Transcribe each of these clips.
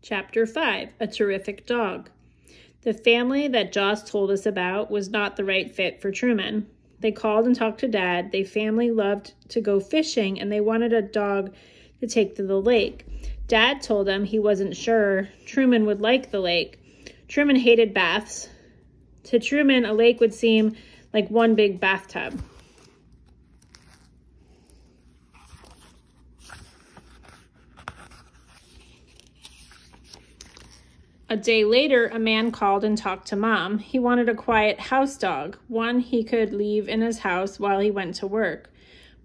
Chapter 5, A Terrific Dog. The family that Joss told us about was not the right fit for Truman. They called and talked to Dad. Their family loved to go fishing, and they wanted a dog to take to the lake. Dad told them he wasn't sure Truman would like the lake. Truman hated baths. To Truman, a lake would seem like one big bathtub. A day later, a man called and talked to Mom. He wanted a quiet house dog, one he could leave in his house while he went to work.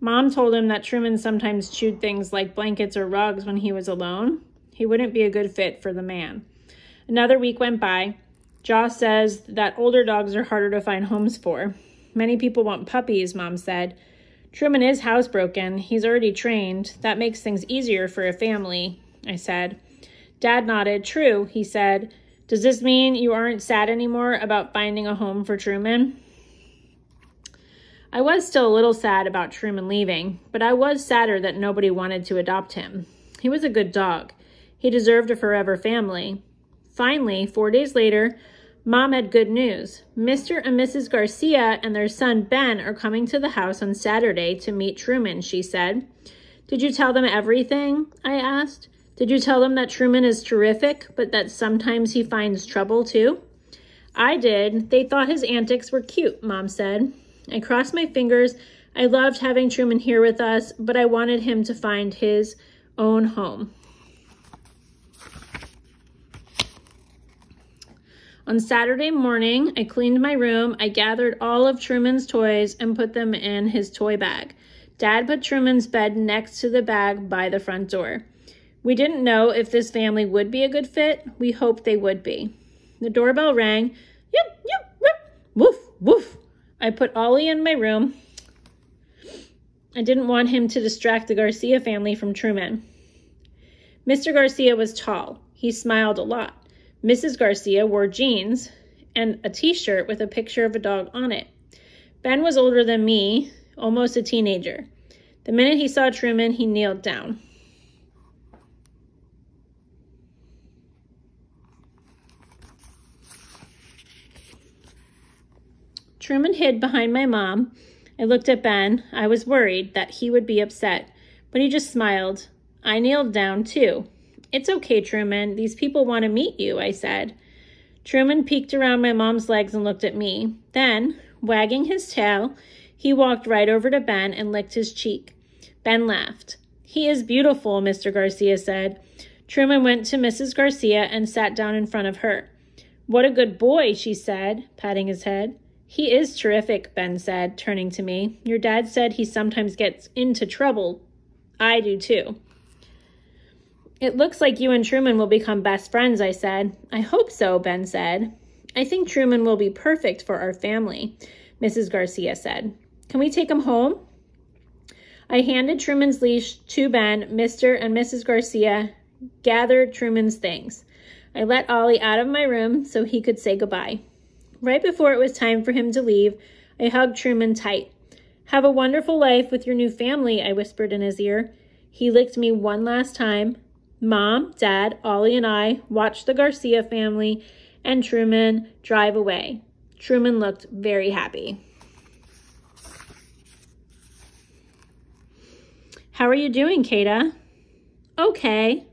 Mom told him that Truman sometimes chewed things like blankets or rugs when he was alone. He wouldn't be a good fit for the man. Another week went by. Joss says that older dogs are harder to find homes for. Many people want puppies, Mom said. Truman is housebroken. He's already trained. That makes things easier for a family, I said. Dad nodded. True, he said. Does this mean you aren't sad anymore about finding a home for Truman? I was still a little sad about Truman leaving, but I was sadder that nobody wanted to adopt him. He was a good dog. He deserved a forever family. Finally, 4 days later, Mom had good news. Mr. and Mrs. Garcia and their son Ben are coming to the house on Saturday to meet Truman, she said. Did you tell them everything? I asked. Did you tell them that Truman is terrific, but that sometimes he finds trouble too? I did. They thought his antics were cute, Mom said. I crossed my fingers. I loved having Truman here with us, but I wanted him to find his own home. On Saturday morning, I cleaned my room. I gathered all of Truman's toys and put them in his toy bag. Dad put Truman's bed next to the bag by the front door. We didn't know if this family would be a good fit. We hoped they would be. The doorbell rang. Yip, yip, yip. Woof, woof. I put Ollie in my room. I didn't want him to distract the Garcia family from Truman. Mr. Garcia was tall. He smiled a lot. Mrs. Garcia wore jeans and a t-shirt with a picture of a dog on it. Ben was older than me, almost a teenager. The minute he saw Truman, he kneeled down. Truman hid behind my mom. I looked at Ben. I was worried that he would be upset, but he just smiled. I kneeled down too. It's okay, Truman. These people want to meet you, I said. Truman peeked around my mom's legs and looked at me. Then, wagging his tail, he walked right over to Ben and licked his cheek. Ben laughed. He is beautiful, Mr. Garcia said. Truman went to Mrs. Garcia and sat down in front of her. What a good boy, she said, patting his head. He is terrific, Ben said, turning to me. Your dad said he sometimes gets into trouble. I do too. It looks like you and Truman will become best friends, I said. I hope so, Ben said. I think Truman will be perfect for our family, Mrs. Garcia said. Can we take him home? I handed Truman's leash to Ben. Mr. and Mrs. Garcia gathered Truman's things. I let Ollie out of my room so he could say goodbye. Right before it was time for him to leave, I hugged Truman tight. Have a wonderful life with your new family, I whispered in his ear. He licked me one last time. Mom, Dad, Ollie, and I watched the Garcia family and Truman drive away. Truman looked very happy. How are you doing, Kata? Okay.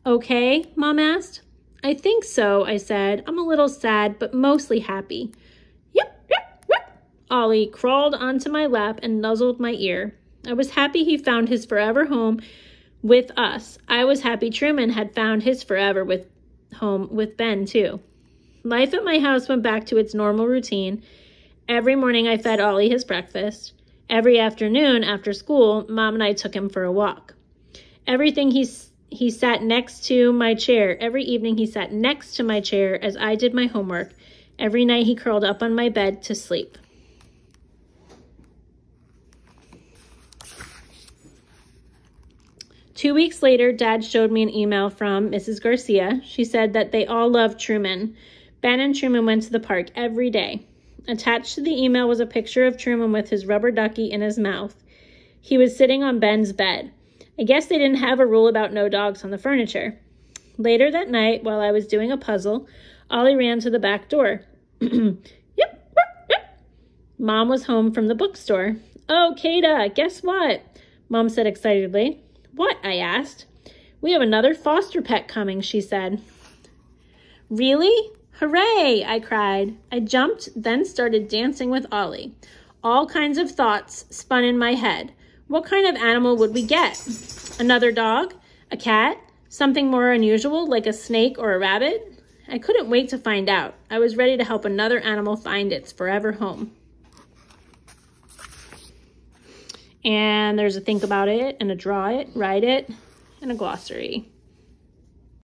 Okay, Mom asked. I think so, I said. I'm a little sad, but mostly happy. Yep, yep, yep. Ollie crawled onto my lap and nuzzled my ear. I was happy he found his forever home with us. I was happy Truman had found his forever home with Ben, too. Life at my house went back to its normal routine. Every morning I fed Ollie his breakfast. Every afternoon after school, Mom and I took him for a walk. He sat next to my chair. Every evening he sat next to my chair as I did my homework. Every night he curled up on my bed to sleep. Two weeks later, Dad showed me an email from Mrs. Garcia. She said that they all loved Truman. Ben and Truman went to the park every day. Attached to the email was a picture of Truman with his rubber ducky in his mouth. He was sitting on Ben's bed. I guess they didn't have a rule about no dogs on the furniture. Later that night, while I was doing a puzzle, Ollie ran to the back door. Yep. Mom was home from the bookstore. Oh, Kata, guess what? Mom said excitedly. What? I asked. We have another foster pet coming, she said. Really? Hooray, I cried. I jumped, then started dancing with Ollie. All kinds of thoughts spun in my head. What kind of animal would we get? Another dog? A cat? Something more unusual like a snake or a rabbit? I couldn't wait to find out. I was ready to help another animal find its forever home. And there's a think about it and a draw it, write it, and a glossary.